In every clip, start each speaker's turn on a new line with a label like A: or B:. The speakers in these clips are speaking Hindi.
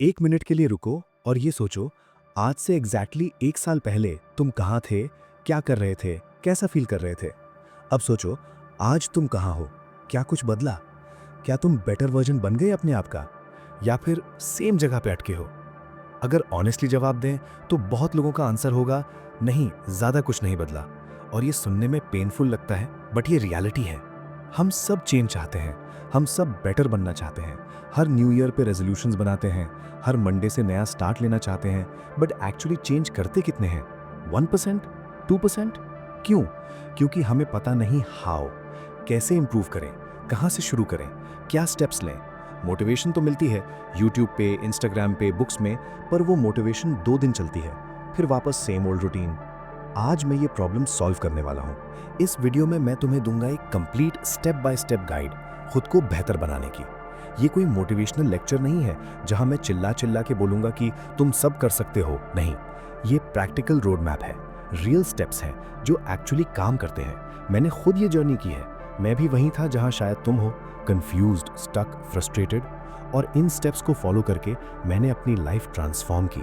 A: एक मिनट के लिए रुको और ये सोचो, आज से एग्जैक्टली एक साल पहले तुम कहाँ थे, क्या कर रहे थे, कैसा फील कर रहे थे। अब सोचो, आज तुम कहाँ हो, क्या कुछ बदला, क्या तुम बेटर वर्जन बन गए अपने आप का, या फिर सेम जगह पे अटके हो। अगर ऑनेस्टली जवाब दें तो बहुत लोगों का आंसर होगा नहीं, ज़्यादा कुछ नहीं बदला। और ये सुनने में पेनफुल लगता है, बट ये रियलिटी है। हम सब चेंज चाहते हैं, हम सब बेटर बनना चाहते हैं, हर न्यू ईयर पे रेजोल्यूशंस बनाते हैं, हर मंडे से नया स्टार्ट लेना चाहते हैं, बट एक्चुअली चेंज करते कितने हैं? 1%, 2%? क्यों? क्योंकि हमें पता नहीं हाउ, कैसे इंप्रूव करें, कहाँ से शुरू करें, क्या स्टेप्स लें। मोटिवेशन तो मिलती है यूट्यूब पे, इंस्टाग्राम पे, बुक्स में, पर वो मोटिवेशन 2 दिन चलती है, फिर वापस सेम ओल्ड रूटीन। आज मैं ये प्रॉब्लम सॉल्व करने वाला हूँ। इस वीडियो में मैं तुम्हें दूंगा एक complete step by step guide खुद को बेहतर बनाने की। ये कोई मोटिवेशनल लेक्चर नहीं है जहां मैं चिल्ला चिल्ला के बोलूंगा कि तुम सब कर सकते हो। नहीं, ये प्रैक्टिकल रोड मैप है, रियल स्टेप्स हैं जो एक्चुअली काम करते हैं। मैंने खुद ये जर्नी की है, मैं भी वहीं था जहां शायद तुम हो, कंफ्यूज्ड, स्टक, फ्रस्ट्रेटेड। और इन स्टेप्स को फॉलो करके मैंने अपनी लाइफ ट्रांसफॉर्म की।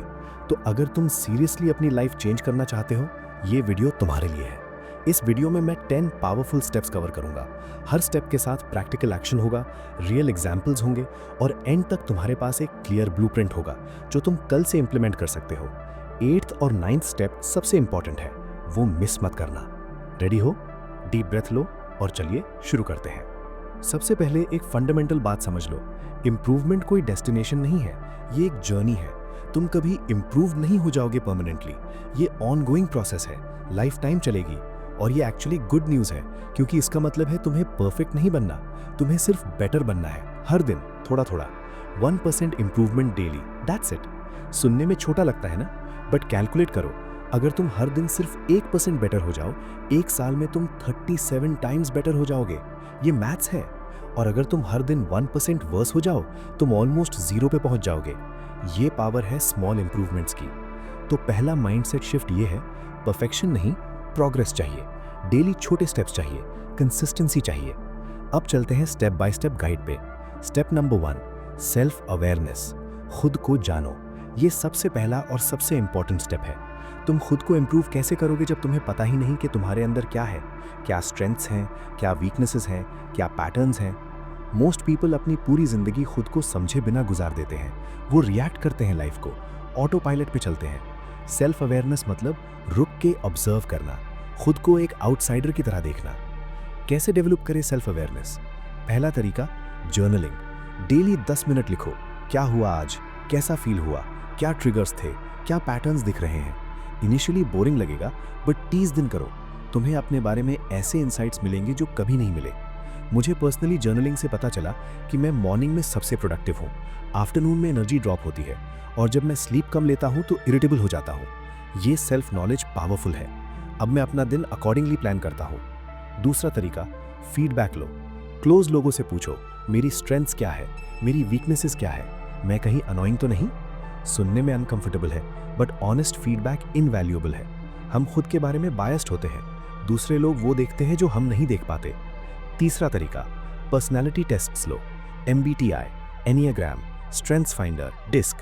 A: तो अगर तुम सीरियसली अपनी लाइफ चेंज करना चाहते हो, ये वीडियो तुम्हारे लिए है। इस वीडियो में मैं 10 पावरफुल स्टेप्स कवर करूंगा। हर स्टेप के साथ प्रैक्टिकल एक्शन होगा, रियल एग्जाम्पल्स होंगे, और एंड तक तुम्हारे पास एक क्लियर ब्लूप्रिंट होगा जो तुम कल से इंप्लीमेंट कर सकते हो। 8th और 9th स्टेप सबसे इंपॉर्टेंट है, वो मिस मत करना। रेडी हो? डीप ब्रेथ लो और चलिए शुरू करते हैं। सबसे पहले एक फंडामेंटल बात समझ लो, इंप्रूवमेंट कोई डेस्टिनेशन नहीं है, ये एक जर्नी है। तुम कभी इंप्रूव नहीं हो जाओगे परमानेंटली, ये ऑनगोइंग प्रोसेस है, लाइफ टाइम चलेगी। और ये एक्चुअली गुड न्यूज़ है, क्योंकि इसका मतलब है तुम्हें परफेक्ट नहीं बनना, तुम्हें सिर्फ बेटर बनना है। हर दिन थोड़ा थोड़ा, 1% इंप्रूवमेंट डेली, दैट्स इट। सुनने में छोटा लगता है ना, बट कैलकुलेट करो, अगर तुम हर दिन सिर्फ 1% बेटर हो जाओ, एक साल में तुम 37 टाइम्स बेटर हो जाओगे। ये मैथ्स है। और अगर तुम हर दिन 1% वर्स हो जाओ, तुम ऑलमोस्ट 0 पे पहुंच जाओगे। ये पावर है स्मॉल इंप्रूवमेंट्स की। तो पहला माइंडसेट शिफ्ट ये है, परफेक्शन नहीं, प्रोग्रेस चाहिए। डेली छोटे स्टेप्स चाहिए, कंसिस्टेंसी चाहिए। अब चलते हैं स्टेप बाय स्टेप गाइड पे। स्टेप नंबर 1, सेल्फ अवेयरनेस, खुद को जानो। ये सबसे पहला और सबसे इंपॉर्टेंट स्टेप है। तुम खुद को इंप्रूव कैसे करोगे जब तुम्हें पता ही नहीं कि तुम्हारे अंदर क्या है, क्या स्ट्रेंथ्स हैं, क्या वीकनेसेस हैं, क्या पैटर्न्स हैं। मोस्ट पीपल अपनी पूरी जिंदगी खुद को समझे बिना गुजार देते हैं। वो रिएक्ट करते हैं लाइफ को, ऑटो पायलट पे चलते हैं। सेल्फ अवेयरनेस मतलब रुक के ऑब्जर्व करना, खुद को एक आउटसाइडर की तरह देखना। कैसे डेवलप करें सेल्फ अवेयरनेस? पहला तरीका, जर्नलिंग। डेली 10 मिनट लिखो, क्या हुआ आज, कैसा फील हुआ, क्या ट्रिगर्स थे, क्या पैटर्न्स दिख रहे हैं। इनिशियली बोरिंग लगेगा, बट 30 दिन करो, तुम्हें अपने बारे में ऐसे इंसाइट्स मिलेंगे जो कभी नहीं मिले। मुझे पर्सनली जर्नलिंग से पता चला कि मैं मॉर्निंग में सबसे प्रोडक्टिव हूँ, आफ्टरनून में एनर्जी ड्रॉप होती है, और जब मैं स्लीप कम लेता हूँ तो इरिटेबल हो जाता हूँ। ये सेल्फ नॉलेज पावरफुल है। अब मैं अपना दिन अकॉर्डिंगली प्लान करता हूँ। दूसरा तरीका, फीडबैक लो। क्लोज लोगों से पूछो, मेरी स्ट्रेंथ्स क्या है, मेरी वीकनेसेस क्या है, मैं कहीं अनोइंग तो नहीं। सुनने में अनकंफर्टेबल है, बट ऑनेस्ट फीडबैक इनवैल्यूएबल है। हम खुद के बारे में बायस्ड होते हैं, दूसरे लोग वो देखते हैं जो हम नहीं देख पाते। तीसरा तरीका, पर्सनैलिटी टेस्ट्स लो। MBTI, enneagram, strengths finder, disc.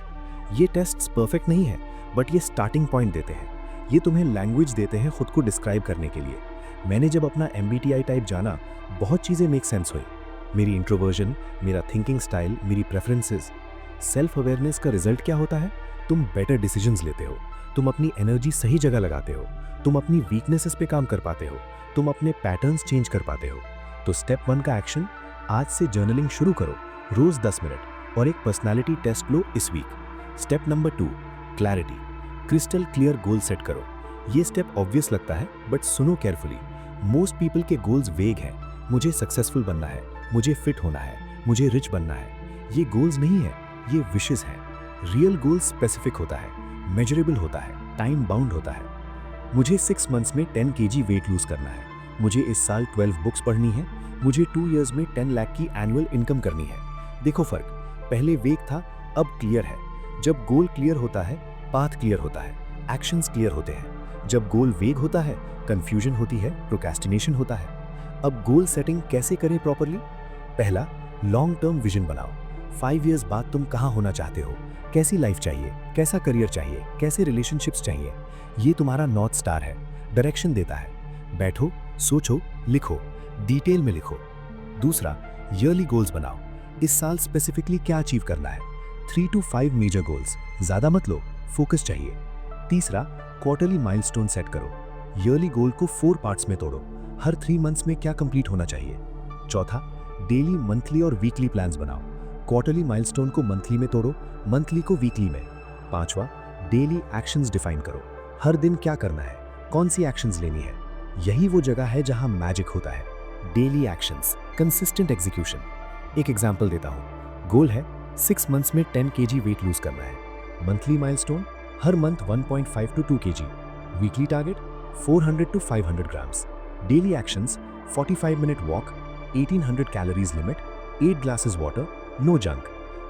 A: ये टेस्ट्स परफेक्ट नहीं है, बट ये स्टार्टिंग पॉइंट देते हैं। ये तुम्हें लैंग्वेज देते हैं खुद को डिस्क्राइब करने के लिए। मैंने जब अपना MBTI टाइप जाना, बहुत चीज़ें मेक सेंस हुई। मेरी इंट्रोवर्जन, मेरा थिंकिंग स्टाइल, मेरी प्रेफरेंसेस। सेल्फ अवेयरनेस का रिजल्ट क्या होता है? तुम बेटर डिसीजंस लेते हो, तुम अपनी एनर्जी सही जगह लगाते हो, तुम अपनी वीकनेसेस पे काम कर पाते हो, तुम अपने पैटर्न्स चेंज कर पाते हो। तो स्टेप 1 का एक्शन, आज से जर्नलिंग शुरू करो, रोज 10 मिनट, और एक पर्सनालिटी टेस्ट लो इस week. Step number 2, clarity. Crystal clear goal set करो। ये स्टेप ऑब्वियस लगता है, बट सुनो केयरफुली। मोस्ट पीपल के गोल्स वेग हैं। मुझे सक्सेसफुल बनना है, मुझे फिट होना है, मुझे रिच बनना है। ये गोल्स नहीं है, ये विशेस हैं। रियल गोल स्पेसिफिक होता है, मेजरेबल होता है, टाइम बाउंड होता है। मुझे 6 मंथ्स में 10 kg वेट लूज करना है, मुझे इस साल 12 बुक्स पढ़नी है, मुझे 2 इयर्स में 10 लाख की एनुअल इनकम करनी है। देखो फर्क, पहले वेग था, अब क्लियर है। जब गोल क्लियर होता है, पाथ क्लियर होता है, एक्शंस क्लियर होते हैं। जब गोल वेग होता है, कंफ्यूजन होती है, प्रोक्रेस्टिनेशन होता है। अब गोल सेटिंग कैसे करें प्रॉपरली? पहला, लॉन्ग टर्म विजन बनाओ। 5 इयर्स बाद तुम कहाँ होना चाहते हो, कैसी लाइफ चाहिए, कैसा करियर चाहिए, कैसे रिलेशनशिप्स चाहिए। ये तुम्हारा नॉर्थ स्टार है, डायरेक्शन देता है। बैठो, सोचो, लिखो, डिटेल में लिखो। दूसरा, ईयरली गोल्स बनाओ। इस साल स्पेसिफिकली क्या अचीव करना है। 3 to 5 मेजर गोल्स, ज़्यादा मत लो, फोकस चाहिए। तीसरा, क्वार्टरली माइलस्टोन सेट करो। ईयरली गोल को 4 पार्ट्स में तोड़ो, हर 3 मंथ्स में क्या कंप्लीट होना चाहिए। चौथा, डेली, मंथली और वीकली प्लान्स बनाओ। क्वार्टरली माइलस्टोन को मंथली में तोड़ो, मंथली को वीकली में। पांचवा, डेली एक्शंस डिफाइन करो। हर दिन क्या करना है, कौन सी एक्शंस लेनी है। यही वो जगह है जहां मैजिक होता है। Daily actions, consistent execution. एक एग्जांपल देता हूं। गोल है 6 मंथ्स में 10 kg वेट लूज करना है। मंथली माइलस्टोन, हर month 1.5 to 2 kg। Weekly target 400 to 500 grams. Daily actions 45 minute walk, 1800 calories limit, 8 glasses water, no junk.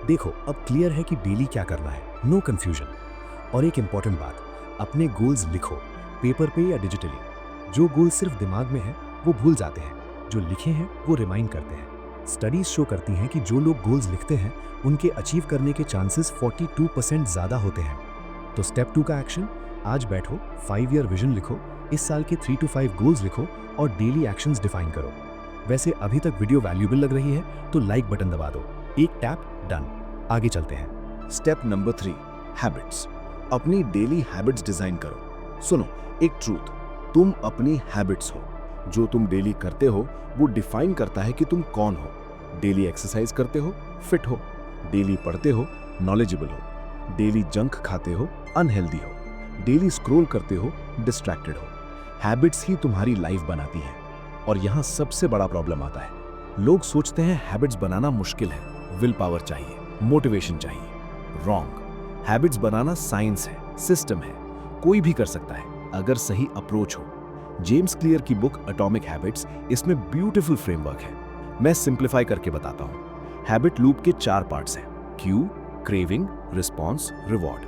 A: देखो अब क्लियर है कि डेली क्या करना है, नो कंफ्यूजन। और एक इंपॉर्टेंट बात, अपने गोल्स लिखो, पेपर पे या डिजिटली। जो गोल सिर्फ दिमाग में है वो भूल जाते हैं, जो लिखे हैं वो रिमाइंड करते हैं। स्टडीज शो करती हैं कि जो लोग गोल्स लिखते हैं उनके अचीव करने के चांसेस 42% ज़्यादा होते हैं। तो स्टेप 2 का एक्शन, आज बैठो, 5 ईयर विजन लिखो, इस साल के 3 to 5 गोल्स लिखो और डेली एक्शंस डिफाइन करो। वैसे अभी तक वीडियो वैल्यूएबल लग रही है तो लाइक बटन दबा दो, एक टैप, डन। आगे चलते हैं।
B: Step number 3, habits. अपनी डेली हैबिट्स डिजाइन करो। सुनो, एक ट्रूथ, तुम अपनी हैबिट्स हो। जो तुम डेली करते हो वो डिफाइन करता है कि तुम कौन हो। डेली एक्सरसाइज करते हो, फिट हो। डेली पढ़ते हो, नॉलेजेबल हो। डेली जंक खाते हो, अनहेल्दी हो। डेली स्क्रॉल करते हो, डिस्ट्रैक्टेड हो। हैबिट्स ही तुम्हारी लाइफ बनाती हैं। और यहाँ सबसे बड़ा प्रॉब्लम आता है, लोग सोचते हैं हैबिट्स बनाना मुश्किल है, विल पावर चाहिए, मोटिवेशन चाहिए। रॉन्ग। हैबिट्स बनाना साइंस है, सिस्टम है, कोई भी कर सकता है अगर सही अप्रोच हो। जेम्स क्लियर की बुक एटॉमिक हैबिट्स इसमें ब्यूटीफुल फ्रेमवर्क है। मैं सिंप्लीफाई करके बताता हूँ। हैबिट लूप के 4 पार्ट्स हैं, Q, craving, response, reward.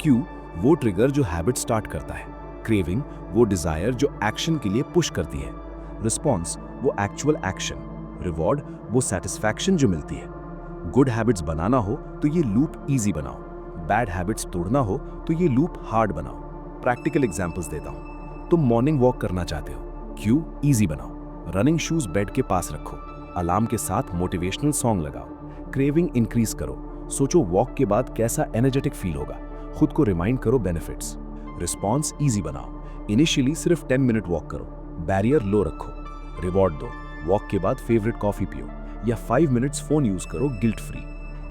B: Q वो ट्रिगर जो हैबिट स्टार्ट करता है। क्रेविंग वो डिजायर जो एक्शन के लिए पुश करती है। रिस्पॉन्स वो एक्चुअल एक्शन। रिवॉर्ड वो सेटिस्फैक्शन जो मिलती है। गुड हैबिट्स बनाना हो तो ये लूप इजी बनाओ, बैड हैबिट्स तोड़ना हो तो ये लूप हार्ड बनाओ। प्रैक्टिकल एग्जांपल्स देता हूं। तुम मॉर्निंग वॉक करना चाहते हो, क्यू इजी बनाओ, रनिंग शूज बेड के पास रखो, अलार्म के साथ मोटिवेशनल सॉन्ग लगाओ। क्रेविंग इंक्रीज करो, सोचो वॉक के बाद कैसा एनर्जेटिक फील होगा, खुद को रिमाइंड करो बेनिफिट्स। रिस्पॉन्स इजी बनाओ, इनिशियली सिर्फ 10 मिनट वॉक करो, बैरियर लो रखो। रिवॉर्ड दो, वॉक के बाद फेवरेट कॉफी पियो या 5 मिनट्स फोन यूज करो गिल्ट फ्री।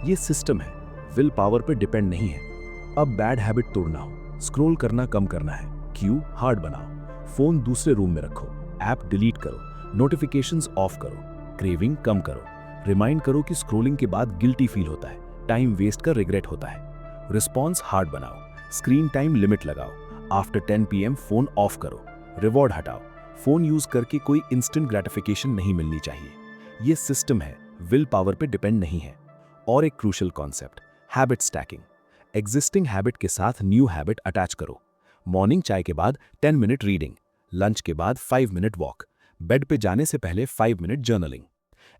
B: ये सिस्टम है, विल पावर पे डिपेंड नहीं है। अब बैड हैबिट तोड़ना हो, स्क्रॉल करना कम करना है, क्यू हार्ड बनाओ, फोन दूसरे रूम में रखो, ऐप डिलीट करो, नोटिफिकेशंस ऑफ करो। क्रेविंग कम करो, रिमाइंड करो कि स्क्रॉलिंग के बाद गिल्टी फील होता है, टाइम वेस्ट का रिग्रेट होता है। रिस्पॉन्स हार्ड बनाओ, स्क्रीन टाइम लिमिट लगाओ, आफ्टर 10 PM फोन ऑफ करो। रिवॉर्ड हटाओ, फोन यूज करके कोई इंस्टेंट ग्रेटिफिकेशन नहीं मिलनी चाहिए। ये सिस्टम है, विल पावर पे डिपेंड नहीं है। और एक crucial concept, habit stacking. Existing habit के साथ न्यू हैबिट अटैच करो। मॉर्निंग चाय के बाद 10 मिनट रीडिंग, लंच के बाद 5 मिनट वॉक, बेड पे जाने से पहले 5 मिनट जर्नलिंग।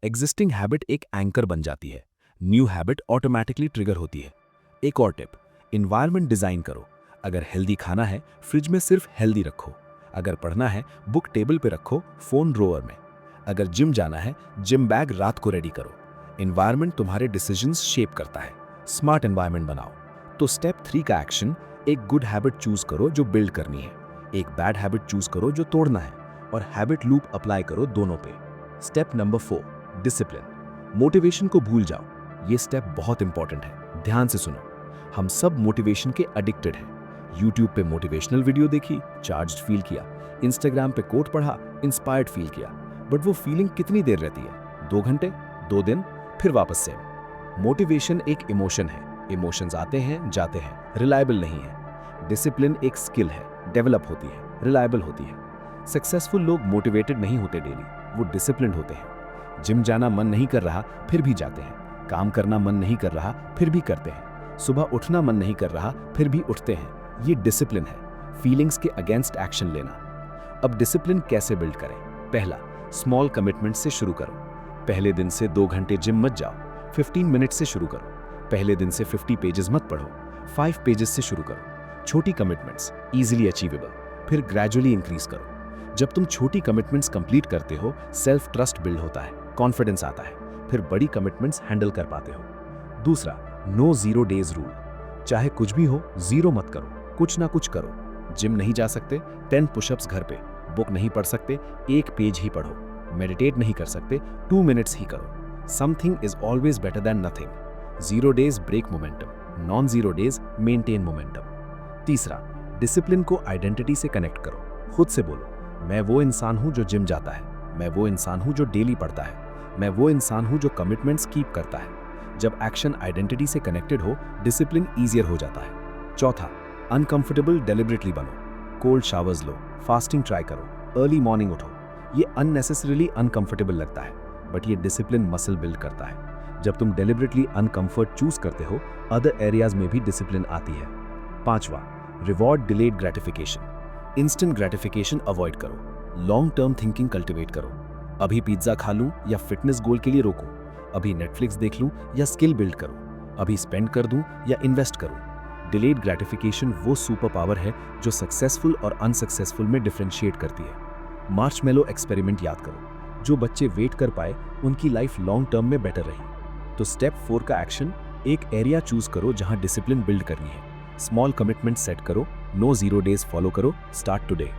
B: एग्जिस्टिंग हैबिट एक एंकर बन जाती है, न्यू हैबिट ऑटोमेटिकली ट्रिगर होती है। एक और टिप, एनवायरनमेंट डिजाइन करो। अगर हेल्दी खाना है, फ्रिज में सिर्फ हेल्दी रखो। अगर पढ़ना है, बुक टेबल पे रखो, फोन ड्रॉअर में। अगर जिम जाना है, जिम बैग रात को रेडी करो। एनवायरनमेंट तुम्हारे डिसीजंस शेप करता है, स्मार्ट एनवायरनमेंट बनाओ। तो स्टेप 3 का एक्शन, एक गुड हैबिट चूज करो जो बिल्ड करनी है, एक बैड हैबिट चूज करो जो तोड़ना है, और हैबिट लूप अप्लाई करो दोनों पे। Step number 4, discipline. मोटिवेशन को भूल जाओ, ये स्टेप बहुत इंपॉर्टेंट है, ध्यान से सुनो। हम सब मोटिवेशन के एडिक्टेड हैं। यूट्यूब पे मोटिवेशनल वीडियो देखी, चार्ज्ड फील किया, इंस्टाग्राम पे कोट पढ़ा, इंस्पायर्ड फील किया, बट वो फीलिंग कितनी देर रहती है? 2 घंटे, 2 दिन, फिर वापस से। मोटिवेशन एक इमोशन है, इमोशंस आते हैं जाते हैं, रिलायबल नहीं है। डिसिप्लिन एक स्किल है, डेवलप होती है, रिलायबल होती है। सक्सेसफुल लोग मोटिवेटेड नहीं होते डेली, वो डिसिप्लिन्ड होते हैं। जिम जाना मन नहीं कर रहा फिर भी जाते हैं, काम करना मन नहीं कर रहा फिर भी करते हैं, सुबह उठना मन नहीं कर रहा फिर भी उठते हैं। ये डिसिप्लिन है, फीलिंग्स के अगेंस्ट एक्शन लेना। अब डिसिप्लिन कैसे बिल्ड करें? पहला, स्मॉल कमिटमेंट से शुरू करो। पहले दिन से 2 घंटे जिम मत जाओ, 15 मिनट से शुरू करो। पहले दिन से 50 पेजेस मत पढ़ो, 5 पेजेस से शुरू करो। छोटी कमिटमेंट्स, इजीली अचीवेबल, फिर ग्रेजुअली इंक्रीज करो। जब तुम छोटी कमिटमेंट्स कंप्लीट करते हो, सेल्फ ट्रस्ट बिल्ड होता है, कॉन्फिडेंस आता है, फिर बड़ी कमिटमेंट्स हैंडल कर पाते हो। दूसरा, नो 0 डेज रूल। चाहे कुछ भी हो, 0 मत करो, कुछ ना कुछ करो। जिम नहीं जा सकते, 10 पुशअप्स घर पे। बुक नहीं पढ़ सकते, 1 पेज ही पढ़ो। मेडिटेट नहीं कर सकते, 2 मिनट्स ही करो। Something is always better than nothing. 0 days break momentum, non 0 days maintain momentum. तीसरा, डिसिप्लिन को आइडेंटिटी से कनेक्ट करो। खुद से बोलो, मैं वो इंसान हूं जो जिम जाता है, मैं वो इंसान हूं जो डेली पढ़ता है, मैं वो इंसान हूं जो कमिटमेंट्स कीप करता है। जब एक्शन आइडेंटिटी से कनेक्टेड हो, डिसिप्लिन ईजियर हो जाता है। चौथा, अनकंफर्टेबल डेलिबरेटली बनो। कोल्ड शावर्स लो, फास्टिंग ट्राई करो, अर्ली मॉर्निंग उठो। ये अननेसेसरीली अनकंफर्टेबल लगता है, बट ये डिसिप्लिन मसल बिल्ड करता है। जब तुम डेलिबरेटली अनकंफर्ट चूज करते हो, अदर एरियाज में भी डिसिप्लिन आती है। पांचवा, reward delayed gratification. Instant gratification avoid करो, लॉन्ग टर्म थिंकिंग कल्टिवेट करो। अभी पिज्जा खा लूं या फिटनेस गोल के लिए रोको, अभी नेटफ्लिक्स देख लूं या स्किल बिल्ड करो, अभी स्पेंड कर दूं या इन्वेस्ट करूं। डिलेड ग्रेटिफिकेशन वो सुपर पावर है जो सक्सेसफुल और अनसक्सेसफुल में डिफरेंशिएट करती है। मार्शमेलो एक्सपेरिमेंट याद करो, जो बच्चे वेट कर पाए उनकी लाइफ लॉन्ग टर्म में बेटर रही। तो स्टेप 4 का एक्शन, एक एरिया चूज करो जहां डिसिप्लिन बिल्ड करनी है। स्मॉल कमिटमेंट सेट करो, नो 0 डेज फॉलो करो, start today.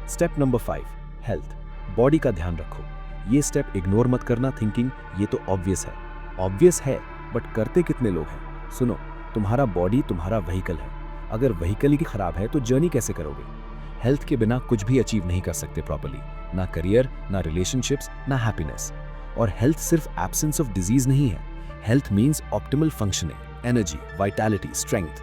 B: Step number 5, health, body का ध्यान रखो। ये स्टेप इग्नोर मत करना थिंकिंग ये तो ऑब्वियस है, बट करते कितने लोग हैं। सुनो, तुम्हारा बॉडी तुम्हारा व्हीकल है। अगर व्हीकल ही खराब है तो जर्नी कैसे करोगे। हेल्थ के बिना कुछ भी अचीव नहीं कर सकते प्रॉपर्ली, ना करियर, ना रिलेशनशिप्स, ना हैप्पीनेस। और हेल्थ सिर्फ एब्सेंस ऑफ डिजीज नहीं है, health means optimal functioning, energy, vitality, strength.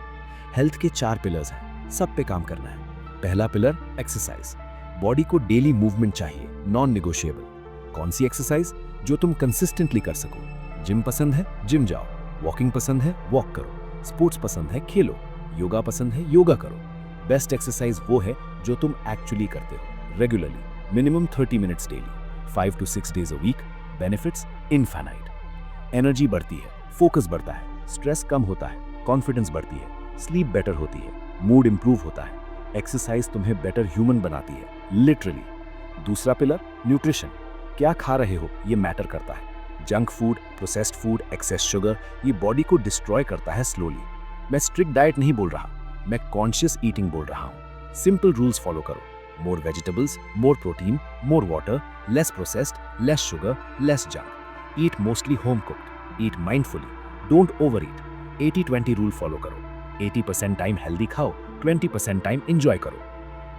B: Health के 4 पिलर्स हैं, सब पे काम करना है। पहला पिलर, एक्सरसाइज। बॉडी को डेली मूवमेंट चाहिए, नॉन निगोशिएबल। कौन सी एक्सरसाइज? जो तुम कंसिस्टेंटली कर सको। जिम पसंद है, जिम जाओ। वॉकिंग पसंद है, वॉक करो। स्पोर्ट्स पसंद है, खेलो। योगा पसंद है, योगा करो। बेस्ट एक्सरसाइज वो है जो तुम एक्चुअली करते हो, regularly, minimum 30 minutes daily, 5 to 6 days a week. Benefits infinite. Energy बढ़ती है, फोकस बढ़ता है, स्ट्रेस कम होता है, कॉन्फिडेंस बढ़ती है, स्लीप बेटर होती है, मूड इंप्रूव होता है। एक्सरसाइज तुम्हें बेटर ह्यूमन बनाती है, लिटरली। दूसरा पिलर, न्यूट्रिशन। क्या खा रहे हो ये मैटर करता है। Junk food, processed food, excess sugar, ये बॉडी को डिस्ट्रॉय करता है स्लोली। मैं स्ट्रिक्ट डाइट नहीं बोल रहा, मैं कॉन्शियस ईटिंग बोल रहा हूँ। सिंपल रूल्स फॉलो करो, मोर vegetables, more protein, more water, less processed, less sugar, less junk. Eat mostly home cooked, eat mindfully, don't over eat. 80-20 rule follow करो, 80% टाइम हेल्दी खाओ, 20% टाइम एंजॉय करो।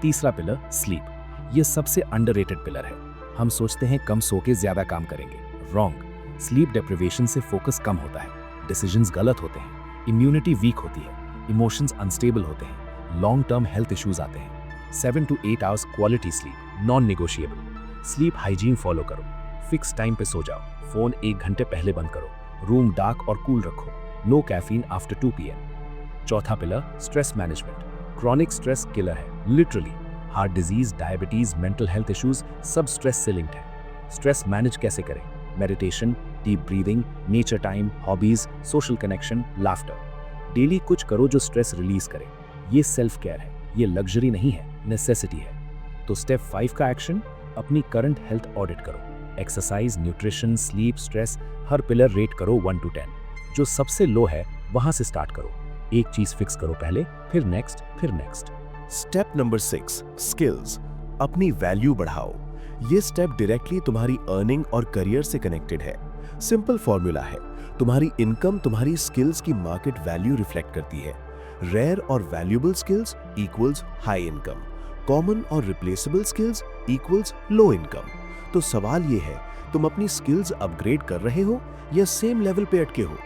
B: तीसरा पिलर, स्लीप। ये सबसे अंडररेटेड पिलर है। हम सोचते हैं कम सो के ज्यादा काम करेंगे, रॉन्ग। स्लीप डिप्रिवेशन से फोकस कम होता है, डिसीजंस गलत होते हैं, इम्यूनिटी वीक होती है, इमोशंस अनस्टेबल होते हैं, लॉन्ग टर्म हेल्थ इश्यूज आते हैं। 7 to 8 hours quality sleep, non negotiable. Sleep hygiene follow करो, फिक्स टाइम पे सो जाओ, फोन 1 घंटे पहले बंद करो, रूम डार्क और कूल रखो, नो कैफीन आफ्टर 2 PM। चौथा pillar, stress management. Chronic stress killer है, literally. Heart disease, diabetes, mental health issues सब स्ट्रेस से लिंक्ड है। स्ट्रेस मैनेज कैसे करें? Meditation, deep breathing, nature time, hobbies, social connection, laughter. Daily कुछ करो जो स्ट्रेस रिलीज करे। ये सेल्फ केयर है, ये लग्जरी नहीं है, नेसेसिटी है। तो स्टेप 5 का एक्शन, अपनी करंट हेल्थ ऑडिट करो। एक्सरसाइज, न्यूट्रिशन, स्लीप, स्ट्रेस, हर पिलर रेट करो 1 to 10। जो सबसे लो है वहां से स्टार्ट करो। एक चीज फिक्स करो पहले, फिर नेक्स्ट, फिर नेक्स्ट।
A: Step number 6, skills. अपनी वैल्यू बढ़ाओ। ये स्टेप डायरेक्टली तुम्हारी अर्निंग और करियर से कनेक्टेड है। सिंपल फॉर्मूला है, तुम्हारी इनकम तुम्हारी स्किल्स की मार्केट वैल्यू रिफ्लेक्ट करती है। रेयर और valuable skills equals high income, common और replaceable skills equals low income. तो सवाल ये है, तुम अपनी स्किल्स अपग्रेड कर रहे हो या सेम लेवल पे अटके हो?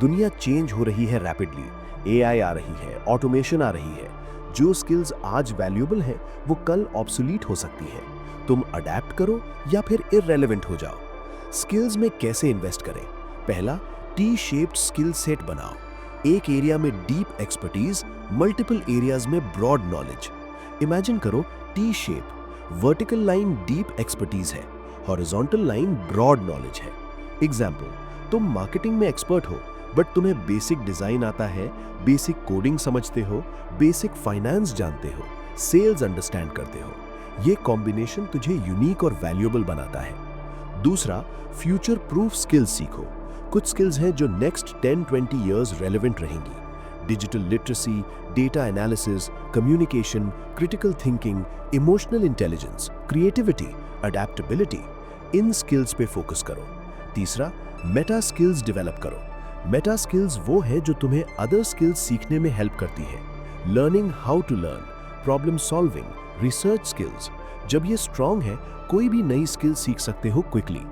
A: दुनिया चेंज हो रही है रैपिडली, AI आ रही है, ऑटोमेशन आ रही है। जो स्किल्स आज वैल्यूएबल है वो कल ऑब्सोलीट हो सकती है। तुम अडेप्ट करो या फिर इररेलेवेंट हो जाओ। स्किल्स में कैसे इन्वेस्ट करें? पहला, T-शेप्ड स्किल सेट बनाओ। एक एरिया में डीप एक्सपर्टीज, मल्टीपल एरियाज में ब्रॉड नॉलेज। इमेजिन करो T shape, vertical line deep expertise है, हॉरिजॉन्टल लाइन ब्रॉड नॉलेज है। एग्जाम्पल,
B: तुम मार्केटिंग में एक्सपर्ट हो बट तुम्हें बेसिक डिजाइन आता है, बेसिक कोडिंग समझते हो, बेसिक फाइनेंस जानते हो, सेल्स अंडरस्टैंड करते हो। ये कॉम्बिनेशन तुझे यूनिक और वैल्यूएबल बनाता है। दूसरा, फ्यूचर प्रूफ स्किल्स सीखो। कुछ स्किल्स हैं जो नेक्स्ट 10-20 इयर्स रेलेवेंट रहेंगी। Digital literacy, data analysis, communication, critical thinking, emotional intelligence, creativity, adaptability, इन स्किल्स पे फोकस करो। तीसरा, मेटा स्किल्स डेवलप करो। मेटा स्किल्स वो है जो तुम्हें अदर स्किल्स सीखने में हेल्प करती है। Learning how to learn, problem solving, research skills. जब ये स्ट्रांग है, कोई भी नई स्किल सीख सकते हो क्विकली।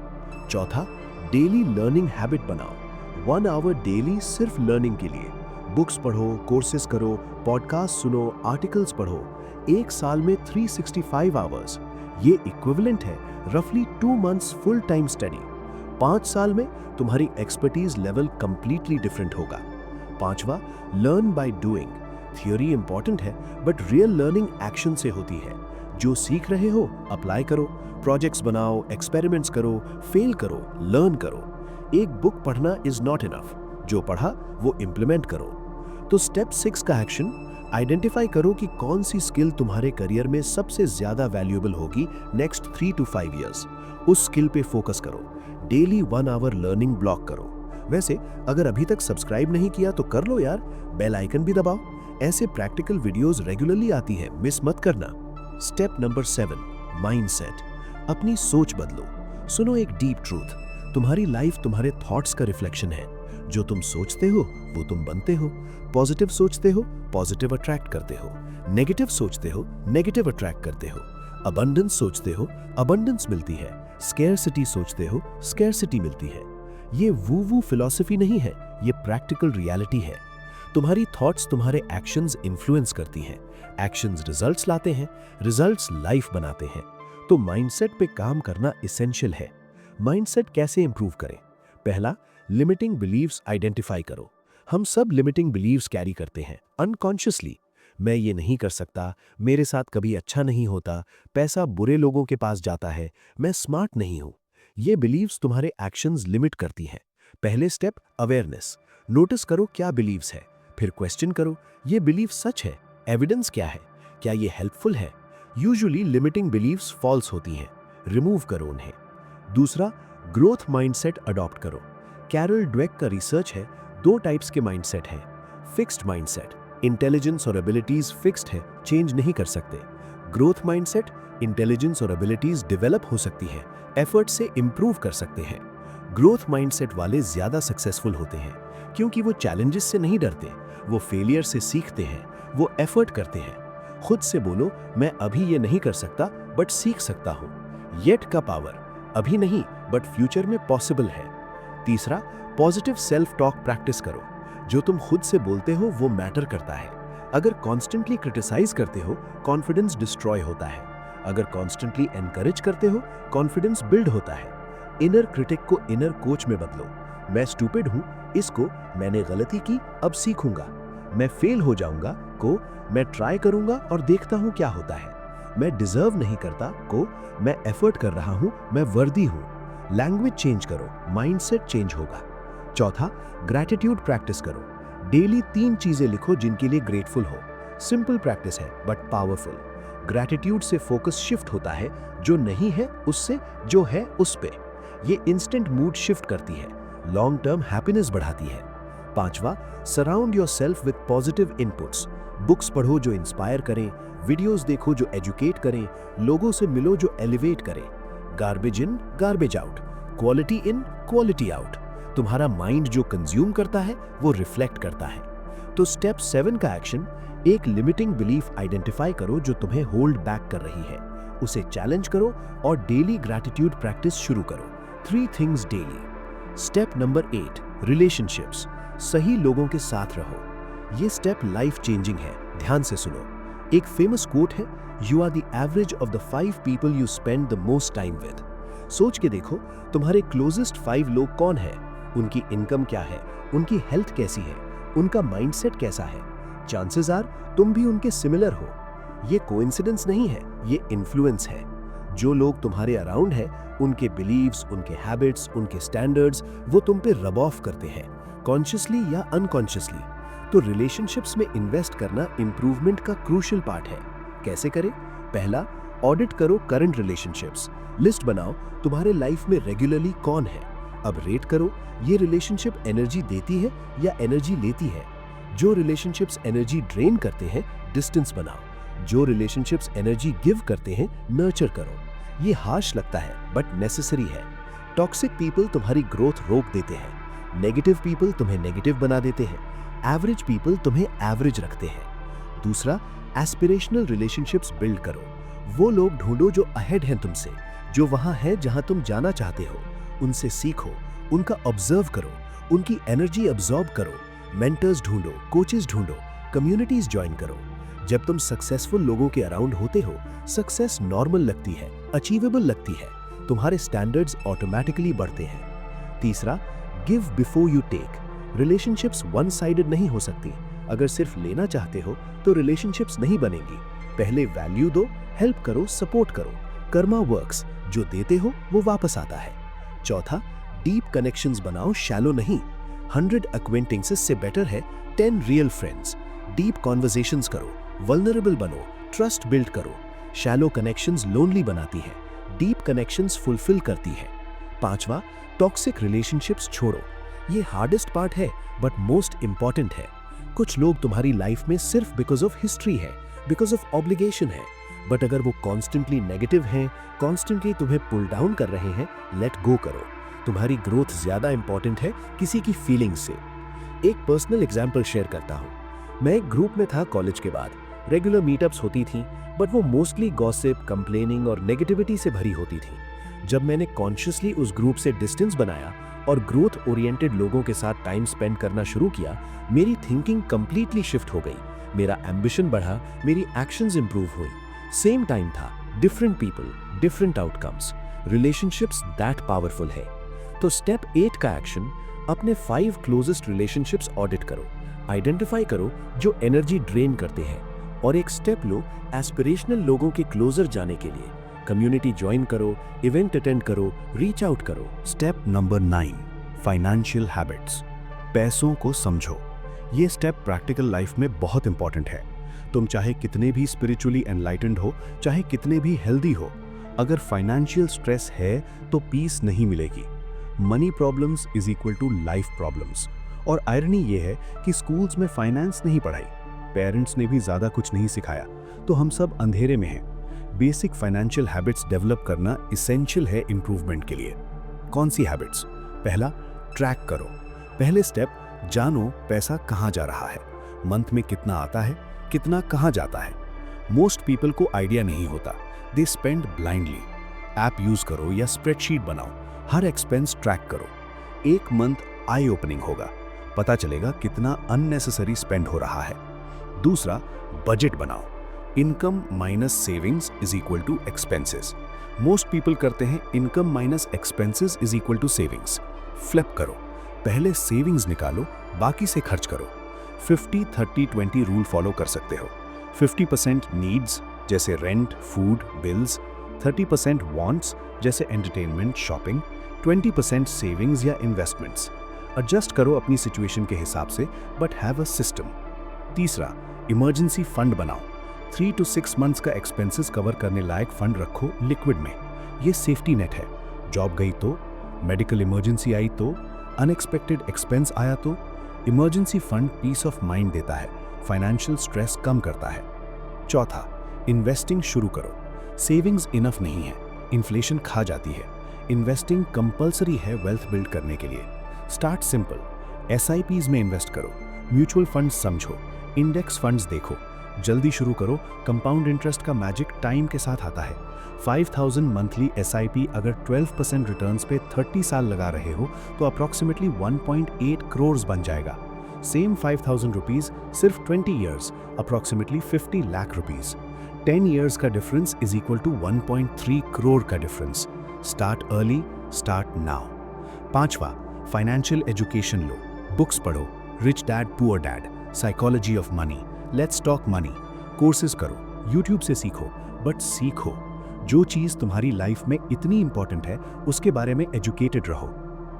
B: चौथा, डेली लर्निंग हैबिट बनाओ। 1 आवर डेली सिर्फ लर्निंग के लिए। बुक्स पढ़ो, कोर्सेज करो, पॉडकास्ट सुनो, आर्टिकल्स पढ़ो। 1 साल में 365 आवर्स। ये इक्विवेलेंट है रफली 2 मंथ्स फुल टाइम स्टडी। 5 साल में तुम्हारी एक्सपर्टीज लेवल कंप्लीटली डिफरेंट होगा। पांचवा, learn by doing. Theory important है बट रियल लर्निंग एक्शन से होती है। जो सीख रहे हो अप्लाई करो, प्रोजेक्ट्स बनाओ, एक्सपेरिमेंट्स करो, फेल करो, लर्न करो। एक बुक पढ़ना इज नॉट इनफ, जो पढ़ा वो इंप्लीमेंट करो। तो स्टेप 6 का एक्शन, आइडेंटिफाई करो कि कौन सी स्किल तुम्हारे करियर में सबसे ज्यादा वैल्यूएबल होगी नेक्स्ट 3 to 5 इयर्स। उस स्किल पे फोकस करो। डेली 1 आवर लर्निंग ब्लॉक करो। वैसे अगर अभी तक सब्सक्राइब नहीं किया तो कर लो यार, बेल आइकन भी दबाओ। ऐसे प्रैक्टिकल वीडियोस रेगुलरली आती हैं, मिस मत करना। Step number 7, mindset. अपनी सोच बदलो। सुनो एक डीप ट्रूथ, तुम्हारी लाइफ तुम्हारे थॉट्स का रिफ्लेक्शन है। जो तुम सोचते हो वो तुम बनते हो। पॉजिटिव सोचते हो, पॉजिटिव अट्रैक्ट करते हो। नेगेटिव सोचते हो, नेगेटिव अट्रैक्ट करते हो। अबंडेंस सोचते हो, अबंडेंस मिलती है। स्कैरसिटी सोचते हो, स्कैरसिटी मिलती है। ये वू फिलॉसफी नहीं है, ये प्रैक्टिकल रियलिटी है। तुम्हारी थॉट्स तुम्हारे एक्शंस इन्फ्लुएंस करती हैं। एक्शंस रिजल्ट्स लाते हैं, रिजल्ट्स लाइफ बनाते हैं। तो माइंडसेट पे काम करना एसेंशियल है। माइंडसेट कैसे इंप्रूव करें? पहला, लिमिटिंग बिलीव्स आइडेंटिफाई करो। हम सब लिमिटिंग बिलीव्स कैरी करते हैं अनकॉन्शियसली। मैं ये नहीं कर सकता, मेरे साथ कभी अच्छा नहीं होता, पैसा बुरे लोगों के पास जाता है, मैं स्मार्ट नहीं हूं। ये बिलीव्स तुम्हारे एक्शंस लिमिट करती हैं। पहले स्टेप, अवेयरनेस। नोटिस करो क्या बिलीव्स है, फिर क्वेश्चन करो, ये बिलीफ सच है? एविडेंस क्या है? क्या ये हेल्पफुल है? यूजुअली लिमिटिंग बिलीव्स फॉल्स होती हैं, रिमूव करो उन्हें। दूसरा, ग्रोथ माइंडसेट अडॉप्ट करो। कैरल ड्वेक का रिसर्च है, 2 टाइप्स के माइंडसेट हैं। फिक्स्ड माइंडसेट, इंटेलिजेंस और एबिलिटीज फिक्स्ड है, चेंज नहीं कर सकते। ग्रोथ माइंडसेट, इंटेलिजेंस और एबिलिटीज डेवलप हो सकती है, एफर्ट से इंप्रूव कर सकते हैं। ग्रोथ माइंडसेट वाले ज्यादा सक्सेसफुल होते हैं क्योंकि वो चैलेंजेस से नहीं डरते, वो फेलियर से सीखते हैं, वो एफर्ट करते हैं। खुद से बोलो, मैं अभी ये नहीं कर सकता बट सीख सकता हूं। येट का पावर, अभी नहीं बट फ्यूचर में पॉसिबल है। तीसरा, पॉजिटिव सेल्फ टॉक प्रैक्टिस करो। जो तुम खुद से बोलते हो वो मैटर करता है। अगर कॉन्स्टेंटली क्रिटिसाइज करते हो, कॉन्फिडेंस डिस्ट्रॉय होता है। अगर कॉन्स्टेंटली एनकरेज करते हो, कॉन्फिडेंस बिल्ड होता है। इनर क्रिटिक को इनर कोच में बदलो। मैं स्टूपिड हूं, इसको मैंने गलती की, अब सीखूंगा। मैं फेल हो जाऊंगा को मैं ट्राई करूंगा और देखता हूं क्या होता है। मैं डिजर्व नहीं करता को मैं एफर्ट कर रहा हूं, मैं वर्दी हूं। लैंग्वेज चेंज करो, माइंडसेट चेंज होगा। चौथा, ग्रैटिट्यूड प्रैक्टिस करो। डेली 3 चीजें लिखो जिनके लिए ग्रेटफुल हो। सिंपल प्रैक्टिस है बट पावरफुल। ग्रैटिट्यूड से फोकस शिफ्ट होता है, जो नहीं है उससे, जो है उस पे। ये इंस्टेंट मूड शिफ्ट करती है, लॉन्ग टर्म हैप्पीनेस बढ़ाती है। पांचवा, surround yourself with positive inputs. Books पढ़ो जो इंस्पायर करें, वीडियोस देखो जो एजुकेट करें, लोगों से मिलो जो एलिवेट करें। Garbage in, garbage out, quality in, quality out. तुम्हारा माइंड जो कंज्यूम करता है वो रिफ्लेक्ट करता है। तो स्टेप 7 का एक्शन, एक लिमिटिंग बिलीफ आइडेंटिफाई करो जो तुम्हें होल्ड बैक कर रही है, उसे चैलेंज करो और डेली ग्रैटिट्यूड प्रैक्टिस शुरू करो। 3 things daily. Step number 8, relationships. सही लोगों के साथ रहो। ये स्टेप लाइफ चेंजिंग है, ध्यान से सुनो। एक फेमस कोट है, you are the average of the 5 people you spend the most time with. सोच के देखो, तुम्हारे क्लोजेस्ट 5 लोग कौन है, उनकी इनकम क्या है, उनकी हेल्थ कैसी है, उनका माइंडसेट कैसा है। चांसेस आर तुम भी उनके सिमिलर हो। ये कोइंसिडेंस नहीं है, ये इन्फ्लुएंस है। जो लोग तुम्हारे अराउंड हैं, उनके बिलीव्स, उनके हैबिट्स, उनके स्टैंडर्ड्स वो तुम पे रब ऑफ करते हैं, कॉन्शियसली या अनकॉन्शियसली। तो रिलेशनशिप्स में इन्वेस्ट करना इंप्रूवमेंट का क्रूशियल पार्ट है। कैसे करें? पहला, ऑडिट करो करंट रिलेशनशिप्स। लिस्ट बनाओ तुम्हारे लाइफ में रेगुलरली कौन है। अब रेट करो, ये रिलेशनशिप एनर्जी देती है या एनर्जी लेती है। जो रिलेशनशिप्स एनर्जी ड्रेन करते हैं, डिस्टेंस बनाओ। जो रिलेशनशिप्स एनर्जी गिव करते हैं, नर्चर करो। ये हार्श लगता है बट नेसेसरी है। टॉक्सिक पीपल तुम्हारी ग्रोथ रोक देते हैं। नेगेटिव पीपल तुम्हें नेगेटिव बना देते हैं। एवरेज पीपल तुम्हें एवरेज रखते हैं। दूसरा, एस्पिरेशनल रिलेशनशिप्स बिल्ड करो। वो लोग ढूंढो जो अहेड हैं तुमसे, जो वहां है जहां तुम जाना चाहते हो। उनसे सीखो, उनका ऑब्जर्व करो, उनकी एनर्जी अब्सॉर्ब करो। मेंटर्स ढूंढो, कोचेस ढूंढो, कम्युनिटीज ज्वाइन करो। जब तुम सक्सेसफुल लोगों के अराउंड होते हो, सक्सेस नॉर्मल लगती है, अचीवेबल लगती है। तुम्हारे स्टैंडर्ड्स ऑटोमेटिकली बढ़ते हैं। तीसरा, give before you take. Relationships one sided नहीं हो सकती। अगर सिर्फ लेना चाहते हो तो रिलेशनशिप्स नहीं बनेंगी। पहले वैल्यू दो, हेल्प करो, सपोर्ट करो। कर्मा वर्क्स, जो देते हो वो वापस आता है। चौथा, डीप कनेक्शंस बनाओ, शैलो नहीं। 100 अक्वेंटेंसेस से बेटर है 10 रियल फ्रेंड्स। डीप कॉन्वर्सेशंस करो, वल्नरेबल बनो, ट्रस्ट बिल्ड करो। शैलो कनेक्शंस लोनली बनाती है, डीप कनेक्शंस फुलफिल करती है। पांचवा, टॉक्सिक रिलेशनशिप्स छोड़ो। ये हार्डेस्ट पार्ट है बट मोस्ट इंपॉर्टेंट है। कुछ लोग तुम्हारी लाइफ में सिर्फ बिकॉज ऑफ हिस्ट्री है, बिकॉज ऑफ ऑब्लिगेशन है। बट अगर वो कॉन्स्टेंटली नेगेटिव हैं, कॉन्स्टेंटली तुम्हें पुल डाउन कर रहे हैं, लेट गो करो। तुम्हारी ग्रोथ ज्यादा इंपॉर्टेंट है किसी की फीलिंग्स से। एक पर्सनल एग्जांपल शेयर करता हूँ। मैं एक ग्रुप में था कॉलेज के बाद। रेगुलर मीटअप्स होती थी बट वो मोस्टली गॉसिप, कंप्लेनिंग और नेगेटिविटी से भरी होती थी। जब मैंने कॉन्शियसली उस ग्रुप से डिस्टेंस बनाया और ग्रोथ ओरिएंटेड लोगों के साथ टाइम स्पेंड करना शुरू किया, मेरी थिंकिंग कंप्लीटली शिफ्ट हो गई। मेरा एम्बिशन बढ़ा, मेरी एक्शंस इंप्रूव हुई। सेम टाइम था, different people, different outcomes. Relationships that powerful है। तो स्टेप 8 का एक्शन, अपने 5 क्लोजेस्ट रिलेशनशिप्स ऑडिट करो। आइडेंटिफाई करो जो एनर्जी ड्रेन करते हैं और एक स्टेप लो एस्पिरेशनल लोगों के क्लोजर जाने के लिए। कम्युनिटी ज्वाइन करो, इवेंट अटेंड करो, रीच आउट करो।
A: Step number 9, financial habits. पैसों को समझो। ये स्टेप प्रैक्टिकल लाइफ में बहुत इंपॉर्टेंट है। तुम चाहे कितने भी स्पिरिचुअली एनलाइटेंड हो, चाहे कितने भी हेल्दी हो, अगर फाइनेंशियल स्ट्रेस है तो पीस नहीं मिलेगी। Money problems is equal to life problems. और आयरनी ये है कि स्कूल्स में फाइनेंस नहीं पढ़ाई, पेरेंट्स ने भी ज्यादा कुछ नहीं सिखाया, तो हम सब अंधेरे में हैं। बेसिक फाइनेंशियल हैबिट्स डेवलप करना इसेंशियल है इंप्रूवमेंट के लिए। कौन सी हैबिट्स? पहला, ट्रैक करो। पहले स्टेप, जानो पैसा कहाँ जा रहा है, मंथ में कितना आता है, कितना कहाँ जाता है। मोस्ट पीपल को आइडिया नहीं होता, they spend blindly. App use करो या स्प्रेडशीट बनाओ, हर एक्सपेंस ट्रैक करो। एक मंथ आई ओपनिंग होगा, पता चलेगा कितना अननेसेसरी स्पेंड हो रहा है। दूसरा, बजट बनाओ। Income minus savings is equal to expenses. Most people करते हैं income minus expenses is equal to savings. Flip करो, पहले सेविंग्स निकालो, बाकी से खर्च करो। 50-30-20 रूल फॉलो कर सकते हो। 50% नीड्स जैसे रेंट, फूड, बिल्स। 30% वांट्स जैसे एंटरटेनमेंट, शॉपिंग। 20% सेविंग्स या इन्वेस्टमेंट्स। एडजस्ट करो अपनी सिचुएशन के हिसाब से, बट हैव अ सिस्टम। तीसरा, इमरजेंसी फंड बनाओ। 3 to 6 मंथ्स का एक्सपेंसेस कवर करने लायक फंड रखो लिक्विड में। ये सेफ्टी नेट है। जॉब गई तो, मेडिकल इमरजेंसी आई तो, अनएक्सपेक्टेड एक्सपेंस आया तो। Emergency fund peace of mind देता है, फाइनेंशियल स्ट्रेस कम करता है। चौथा, इन्वेस्टिंग शुरू करो। सेविंग्स इनफ नहीं है, इन्फ्लेशन खा जाती है। इन्वेस्टिंग कंपल्सरी है वेल्थ बिल्ड करने के लिए। स्टार्ट सिंपल, SIPs में इन्वेस्ट करो, म्यूचुअल फंड्स समझो, इंडेक्स फंड्स देखो। जल्दी शुरू करो, कंपाउंड इंटरेस्ट का मैजिक टाइम के साथ आता है। 5000 मंथली SIP अगर 12% रिटर्न्स पे 30 साल लगा रहे हो तो अप्रॉक्सीमेटली 1.8 करोड़ बन जाएगा। सेम 5000 रुपीज सिर्फ 20 years, approximately 50 lakh rupees. 10 years का difference is equal to 1.3 crore का difference. Start early, start now. पांचवा, फाइनेंशियल एजुकेशन लो, बुक्स पढ़ो, rich dad poor dad, psychology of money, let's talk money. Courses करो, यूट्यूब से सीखो, बट सीखो। जो चीज़ तुम्हारी लाइफ में इतनी इंपॉर्टेंट है उसके बारे में एजुकेटेड रहो।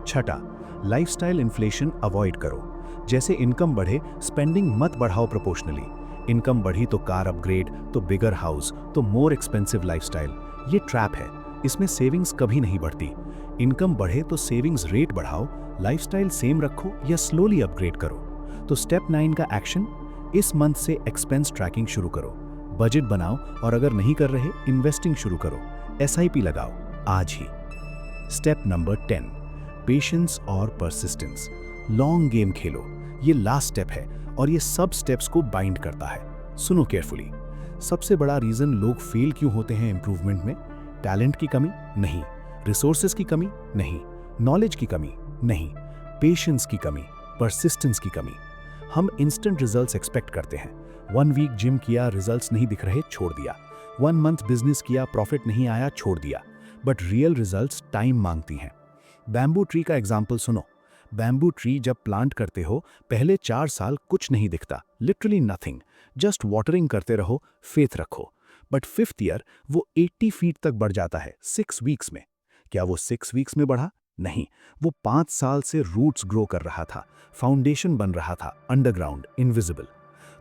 A: छठा, लाइफस्टाइल इन्फ्लेशन अवॉइड करो। जैसे इनकम बढ़े स्पेंडिंग मत बढ़ाओ प्रोपोर्शनली। इनकम बढ़ी तो कार अपग्रेड, तो बिगर हाउस, तो मोर एक्सपेंसिव लाइफस्टाइल। ये ट्रैप है, इसमें सेविंग्स कभी नहीं बढ़ती। इनकम बढ़े तो सेविंग्स रेट बढ़ाओ, लाइफस्टाइल सेम रखो या स्लोली अपग्रेड करो। तो स्टेप 9 का एक्शन, इस मंथ से एक्सपेंस ट्रैकिंग शुरू करो, बजट बनाओ और अगर नहीं कर रहे इन्वेस्टिंग शुरू करो, SIP लगाओ आज ही। स्टेप नंबर 10, पेशेंस और परसिस्टेंस। लॉन्ग गेम खेलो, ये लास्ट स्टेप है और ये सब स्टेप्स को बाइंड करता है। सुनो केयरफुली। सबसे बड़ा रीजन लोग फेल क्यों होते हैं इंप्रूवमेंट में? टैलेंट की कमी नहीं, रिसोर्सेज की कमी नहीं, नॉलेज की कमी नहीं, पेशेंस की कमी, परसिस्टेंस की कमी। हम इंस्टेंट रिजल्ट्स एक्सपेक्ट करते हैं। 1 वीक जिम किया, रिजल्ट्स नहीं दिख रहे, छोड़ दिया। 1 मंथ बिजनेस किया, प्रॉफिट नहीं आया, छोड़ दिया। बट रियल रिजल्ट्स टाइम मांगती हैं। बैम्बू ट्री का एग्जाम्पल सुनो। बैम्बू ट्री जब प्लांट करते हो पहले 4 साल कुछ नहीं दिखता, लिटरली नथिंग। जस्ट वाटरिंग करते रहो, फेथ रखो। बट 5th ईयर वो 80 फीट तक बढ़ जाता है 6 वीक्स में। क्या वो 6 वीक्स में बढ़ा? नहीं, वो 5 साल से रूट्स ग्रो कर रहा था, फाउंडेशन बन रहा था, अंडरग्राउंड, इनविजिबल।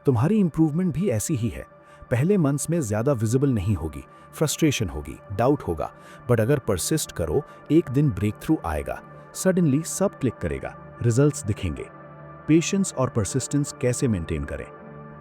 A: तुम्हारी इंप्रूवमेंट भी ऐसी ही है। पहले मंथ्स में ज्यादा विजिबल नहीं होगी, फ्रस्ट्रेशन होगी, डाउट होगा, बट अगर परसिस्ट करो एक दिन ब्रेक थ्रू आएगा। सडनली सब क्लिक करेगा, रिजल्ट्स दिखेंगे। पेशेंस और परसिस्टेंस कैसे मेंटेन करें?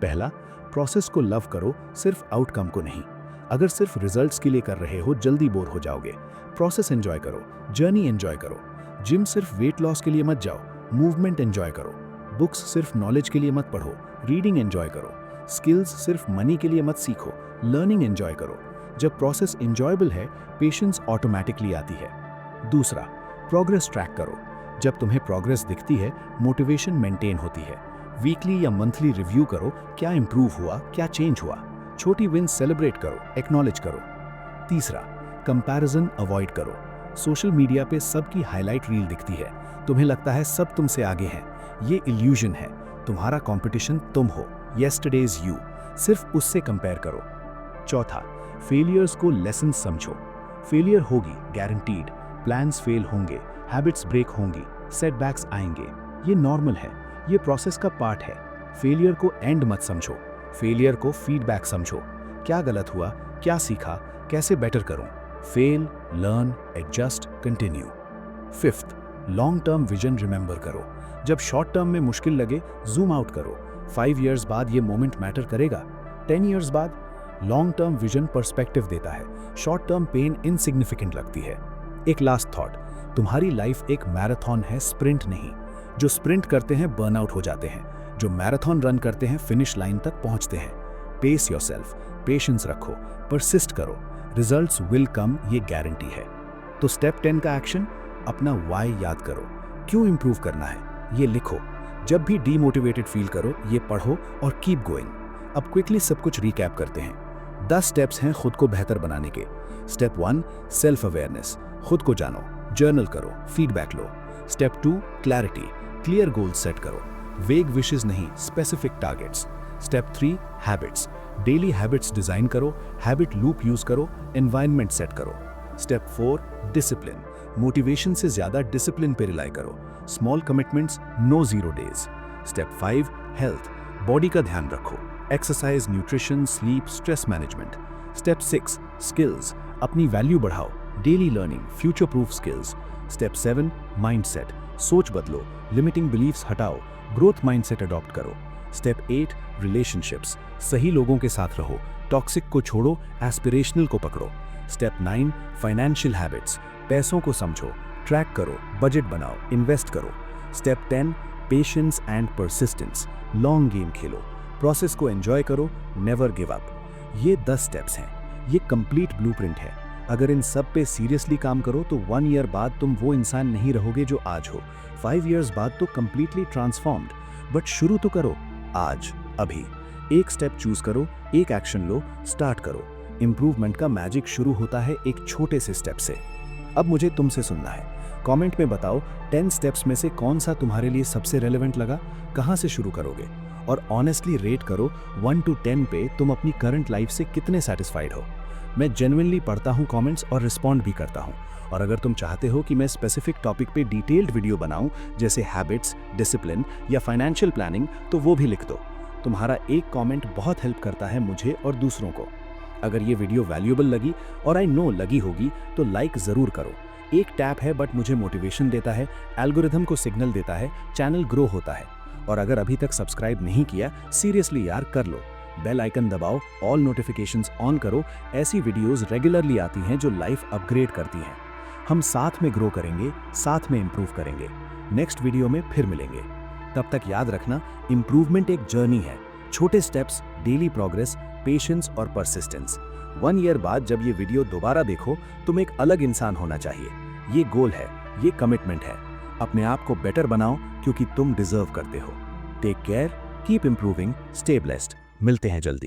A: पहला, प्रोसेस को लव करो, सिर्फ आउटकम को नहीं। अगर सिर्फ रिजल्ट्स के लिए कर रहे हो जल्दी बोर हो जाओगे। प्रोसेस एंजॉय करो, जर्नी एंजॉय करो। जिम सिर्फ वेट लॉस के लिए मत जाओ, मूवमेंट एंजॉय करो। बुक्स सिर्फ नॉलेज के लिए मत पढ़ो, रीडिंग एंजॉय करो। स्किल्स सिर्फ मनी के लिए मत सीखो, लर्निंग एंजॉय करो। जब प्रोसेस एंजॉयबल है, पेशेंस ऑटोमेटिकली आती है। दूसरा, प्रोग्रेस ट्रैक करो। जब तुम्हें प्रोग्रेस दिखती है, मोटिवेशन मेंटेन होती है। वीकली या मंथली रिव्यू करो, क्या इंप्रूव हुआ, क्या चेंज हुआ। छोटी विन सेलिब्रेट करो, एक्नॉलेज करो। तीसरा, कंपैरिजन अवॉइड करो। सोशल मीडिया पे सबकी हाईलाइट रील दिखती है, तुम्हें लगता है सब तुमसे आगे हैं। ये इल्यूजन है, तुम्हारा कंपटीशन तुम हो, येस्टरडेज यू। सिर्फ उससे कंपेयर करो। चौथा, फेलियर्स को लेसन समझो। फेलियर होगी, गारंटीड। प्लान्स फेल होंगे, हैबिट्स ब्रेक होंगी, सेटबैक्स आएंगे। ये नॉर्मल है, ये प्रोसेस का पार्ट है। फेलियर को एंड मत समझो, फेलियर को फीडबैक समझो। क्या गलत हुआ, क्या सीखा, कैसे बेटर करूं। Fail, learn, adjust, continue. 5th, long term vision remember करो। जब शॉर्ट टर्म में मुश्किल लगे, जूम आउट करो। 5 इयर्स बाद ये मोमेंट मैटर करेगा, 10 इयर्स बाद। लॉन्ग टर्म विजन पर्सपेक्टिव देता है, शॉर्ट टर्म पेन इनसिग्निफिकेंट लगती है। एक लास्ट थॉट, तुम्हारी लाइफ एक मैराथन है, स्प्रिंट नहीं। जो स्प्रिंट करते हैं बर्नआउट हो जाते हैं, जो मैराथन रन करते हैं फिनिश लाइन तक पहुंचते हैं। पेस योरसेल्फ, पेशेंस रखो, परसिस्ट करो, रिजल्ट्स विल कम, ये गारंटी है। तो स्टेप 10 का एक्शन, अपना वाई याद करो। क्यों इंप्रूव करना है ये लिखो। जब भी डीमोटिवेटेड फील करो, ये पढ़ो और कीप गोइंग। अब क्विकली सब कुछ रिकैप करते हैं। 10 स्टेप्स हैं खुद को बेहतर बनाने के। स्टेप 1, सेल्फ अवेयरनेस, खुद को जानो, जर्नल करो, फीडबैक लो। Step 2, clarity, clear goals set करो, वेग विशेस नहीं, specific targets. Step 3, habits, daily habits design करो, हैबिट लूप यूज करो, एनवायरनमेंट सेट करो। स्टेप 4, डिसिप्लिन, मोटिवेशन से ज्यादा डिसिप्लिन पे रिलाई करो, small commitments, no 0 days. Step 5, health, body का ध्यान रखो, exercise, nutrition, sleep, stress management. Step 6, skills, अपनी वैल्यू बढ़ाओ, daily learning, future proof skills. Step 7, mindset, सोच बदलो, लिमिटिंग बिलीफ्स हटाओ, ग्रोथ माइंडसेट अडॉप्ट करो। स्टेप 8, रिलेशनशिप्स, सही लोगों के साथ रहो, टॉक्सिक को छोड़ो, एस्पिरेशनल को पकड़ो। स्टेप 9, फाइनेंशियल हैबिट्स, पैसों को समझो, ट्रैक करो, बजट बनाओ, इन्वेस्ट करो। Step 10, patience and persistence, long game Khelo, process को एंजॉय करो, नेवर गिव अप। ये 10 स्टेप्स हैं, ये कंप्लीट ब्लूप्रिंट है। अगर इन सब पे सीरियसली काम करो तो 1 ईयर बाद तुम वो इंसान नहीं रहोगे जो आज हो, 5 इयर्स बाद तो कंप्लीटली ट्रांसफॉर्म्ड। बट शुरू तो करो आज, अभी। एक स्टेप चूज करो, एक एक्शन लो, स्टार्ट करो। इंप्रूवमेंट का मैजिक शुरू होता है एक छोटे से स्टेप से। अब मुझे तुमसे सुनना है, कमेंट में बताओ 10 स्टेप्स में से कौन सा तुम्हारे लिए सबसे रेलेवेंट लगा, कहां से शुरू करोगे। और ऑनेस्टली रेट करो 1 to 10 पे तुम अपनी करंट लाइफ से कितने सेटिस्फाइड हो। मैं जेन्युइनली पढ़ता हूँ कमेंट्स और रिस्पॉन्ड भी करता हूँ। और अगर तुम चाहते हो कि मैं स्पेसिफिक टॉपिक पे डिटेल्ड वीडियो बनाऊं, जैसे हैबिट्स, डिसिप्लिन या फाइनेंशियल प्लानिंग, तो वो भी लिख दो। तुम्हारा एक कमेंट बहुत हेल्प करता है मुझे और दूसरों को। अगर ये वीडियो वैल्यूएबल लगी, और आई नो लगी होगी, तो लाइक ज़रूर करो। एक टैप है बट मुझे मोटिवेशन देता है, एल्गोरिथम को सिग्नल देता है, चैनल ग्रो होता है। और अगर अभी तक सब्सक्राइब नहीं किया, सीरियसली यार कर लो। बेल आइकन दबाओ, ऑल नोटिफिकेशंस ऑन करो। ऐसी वीडियोस रेगुलरली आती हैं जो लाइफ अपग्रेड करती हैं। हम साथ में ग्रो करेंगे, साथ में इंप्रूव करेंगे। नेक्स्ट वीडियो में फिर मिलेंगे। तब तक याद रखना, इंप्रूवमेंट एक जर्नी है। छोटे स्टेप्स, डेली प्रोग्रेस, पेशेंस और परसिस्टेंस। 1 ईयर बाद जब ये वीडियो दोबारा देखो, तुम एक अलग इंसान होना चाहिए। ये गोल है, ये कमिटमेंट है। अपने आप को बेटर बनाओ, क्योंकि तुम डिजर्व करते हो। Take care, keep improving, stay blessed. मिलते हैं जल्दी।